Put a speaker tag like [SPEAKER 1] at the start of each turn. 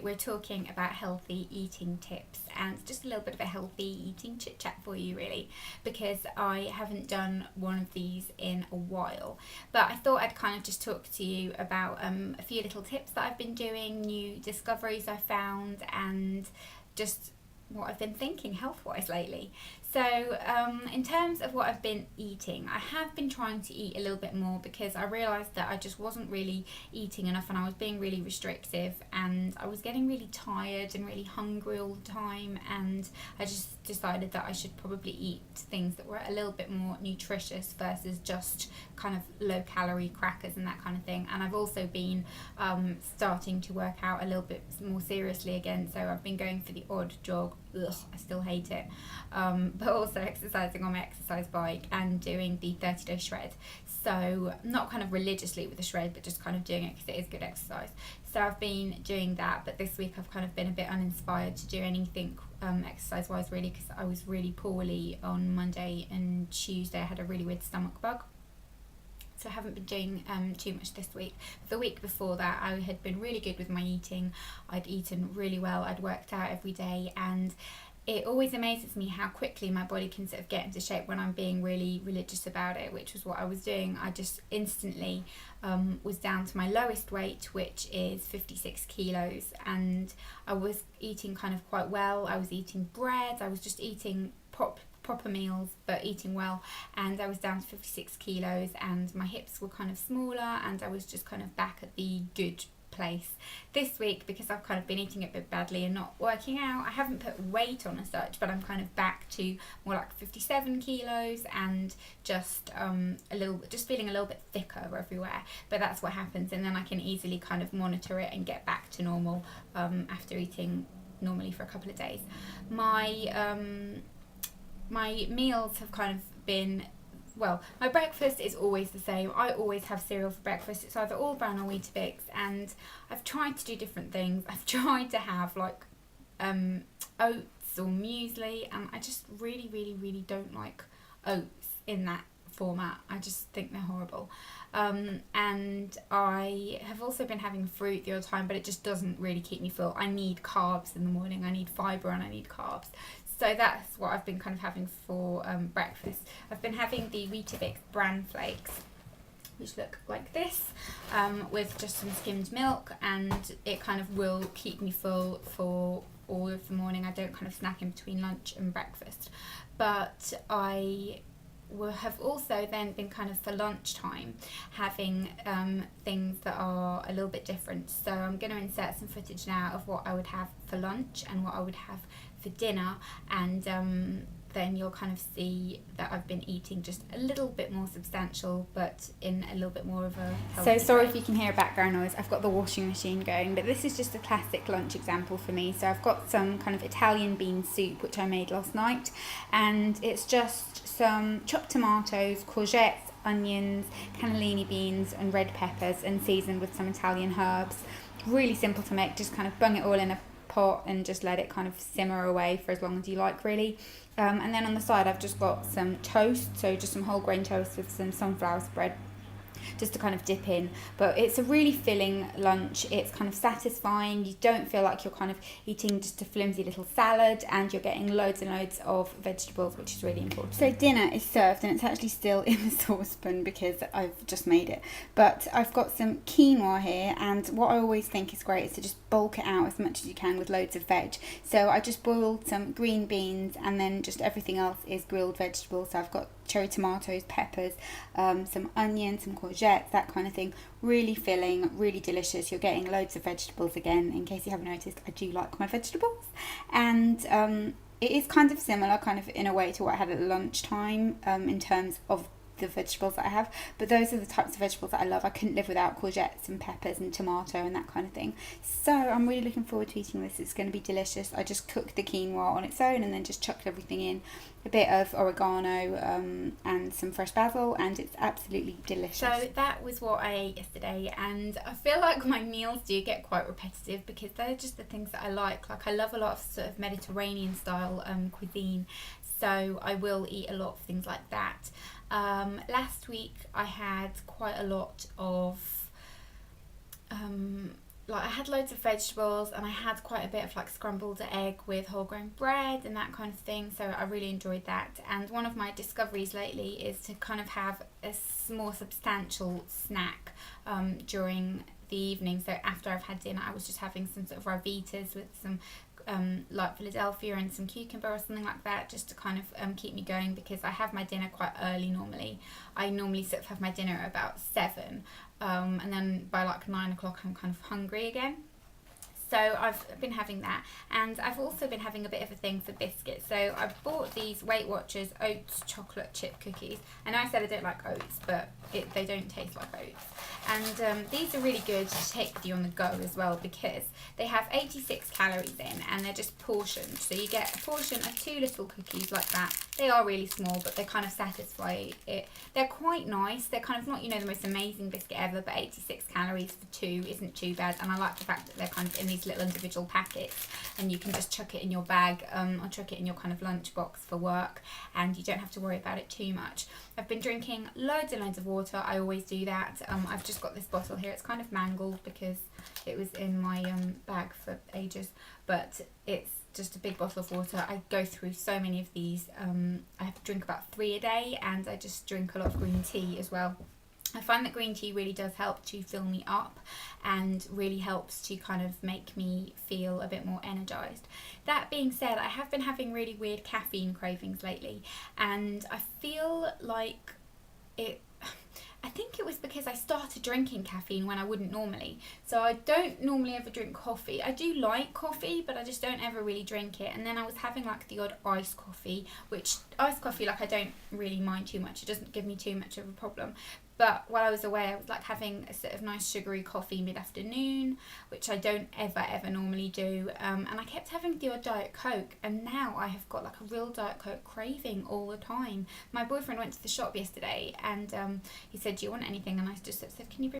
[SPEAKER 1] we're talking about healthy eating tips and just a little bit of a healthy eating chit chat for you, really, because I haven't done one of these in a while. But I thought I'd kind of just talk to you about a few little tips that I've been doing, new discoveries I found, and just what I've been thinking health-wise lately. So in terms of what I've been eating, I have been trying to eat a little bit more because I realised that I just wasn't really eating enough, and I was being really restrictive, and I was getting really tired and really hungry all the time, and I just decided that I should probably eat things that were a little bit more nutritious versus just kind of low calorie crackers and that kind of thing. And I've also been starting to work out a little bit more seriously again, so I've been going for the odd jog. Ugh, I still hate it, but also exercising on my exercise bike and doing the 30-day shred. So not kind of religiously with the shred, but just kind of doing it because it is good exercise. So I've been doing that, but this week I've kind of been a bit uninspired to do anything exercise wise, really, because I was really poorly on Monday and Tuesday. I had a really weird stomach bug, so I haven't been doing too much this week. The week before that, I had been really good with my eating. I'd eaten really well, I'd worked out every day, and it always amazes me how quickly my body can sort of get into shape when I'm being really religious about it, which was what I was doing. I just instantly was down to my lowest weight, which is 56 kilos, and I was eating kind of quite well. I was eating bread, I was just eating proper meals, but eating well, and I was down to 56 kilos, and my hips were kind of smaller, and I was just kind of back at the good place. This week, because I've kind of been eating it a bit badly and not working out, I haven't put weight on as such, but I'm kind of back to more like 57 kilos and just just feeling a little bit thicker everywhere. But that's what happens, and then I can easily kind of monitor it and get back to normal after eating normally for a couple of days. My meals have kind of been, well, my breakfast is always the same. I always have cereal for breakfast. It's either all brown or Weetabix, and I've tried to do different things. I've tried to have like oats or muesli, and I just really don't like oats in that format. I just think they're horrible. And I have also been having fruit the odd time, but it just doesn't really keep me full. I need carbs in the morning. I need fibre and I need carbs. So that's what I've been kind of having for breakfast. I've been having the Weetabix bran flakes, which look like this, with just some skimmed milk, and it kind of will keep me full for all of the morning. I don't kind of snack in between lunch and breakfast. But I have also then been kind of for lunchtime having things that are a little bit different. So I'm going to insert some footage now of what I would have for lunch and what I would have for dinner, and then you'll kind of see that I've been eating just a little bit more substantial, but in a little bit more of a healthy
[SPEAKER 2] So sorry
[SPEAKER 1] way.
[SPEAKER 2] if you can hear a background noise. I've got the washing machine going, but this is just a classic lunch example for me. So I've got some kind of Italian bean soup, which I made last night, and it's just some chopped tomatoes, courgettes, onions, cannellini beans and red peppers, and seasoned with some Italian herbs. Really simple to make, just kind of bung it all in a pot and just let it kind of simmer away for as long as you like, really. And then on the side I've just got some toast, so just some whole grain toast with some sunflower spread, just to kind of dip in. But it's a really filling lunch. It's kind of satisfying. You don't feel like you're kind of eating just a flimsy little salad, and you're getting loads and loads of vegetables, which is really important. So dinner is served, and it's actually still in the saucepan because I've just made it. But I've got some quinoa here, and what I always think is great is to just bulk it out as much as you can with loads of veg. So I just boiled some green beans, and then just everything else is grilled vegetables. So I've got cherry tomatoes, peppers, some onions, some courgettes, that kind of thing. Really filling, really delicious. You're getting loads of vegetables again. In case you haven't noticed, I do like my vegetables. And it is kind of similar, kind of in a way, to what I had at lunchtime in terms of the vegetables that I have, but those are the types of vegetables that I love. I couldn't live without courgettes and peppers and tomato and that kind of thing. So I'm really looking forward to eating this. It's going to be delicious. I just cooked the quinoa on its own and then just chucked everything in, a bit of oregano and some fresh basil, and it's absolutely delicious.
[SPEAKER 1] So that was what I ate yesterday, and I feel like my meals do get quite repetitive because they're just the things that I like. Like, I love a lot of sort of Mediterranean style cuisine, so I will eat a lot of things like that. Last week I had quite a lot of like I had loads of vegetables, and I had quite a bit of like scrambled egg with whole grain bread and that kind of thing, so I really enjoyed that. And one of my discoveries lately is to kind of have a more substantial snack during the evening. So after I've had dinner, I was just having some sort of Ravitas with some like Philadelphia and some cucumber or something like that, just to kind of keep me going, because I have my dinner quite early normally. I normally sort of have my dinner at about 7, and then by like 9 o'clock I'm kind of hungry again. So I've been having that, and I've also been having a bit of a thing for biscuits. So I bought these Weight Watchers oats chocolate chip cookies. I know I said I don't like oats, but they don't taste like oats. And these are really good to take with you on the go as well, because they have 86 calories in, and they're just portioned. So you get a portion of 2 little cookies like that. They are really small, but they kind of satisfy it. They're quite nice. They're kind of not, the most amazing biscuit ever, but 86 calories for 2 isn't too bad. And I like the fact that they're kind of in these little individual packets, and you can just chuck it in your bag, or chuck it in your kind of lunchbox for work, and you don't have to worry about it too much. I've been drinking loads and loads of water. I always do that. I've just got this bottle here. It's kind of mangled because it was in my bag for ages, but it's just a big bottle of water. I go through so many of these. I have to drink about 3 a day, and I just drink a lot of green tea as well. I find that green tea really does help to fill me up, and really helps to kind of make me feel a bit more energized. That being said, I have been having really weird caffeine cravings lately, and I feel like I think it was because I started drinking caffeine when I wouldn't normally. So I don't normally ever drink coffee. I do like coffee, but I just don't ever really drink it. And then I was having like the odd iced coffee, which iced coffee, like, I don't really mind too much. It doesn't give me too much of a problem. But while I was away, I was like having a sort of nice sugary coffee mid-afternoon, which I don't ever normally do. And I kept having the odd Diet Coke, and now I have got like a real Diet Coke craving all the time. My boyfriend went to the shop yesterday, and he said, "Do you want anything?" And I just said, "Can you bring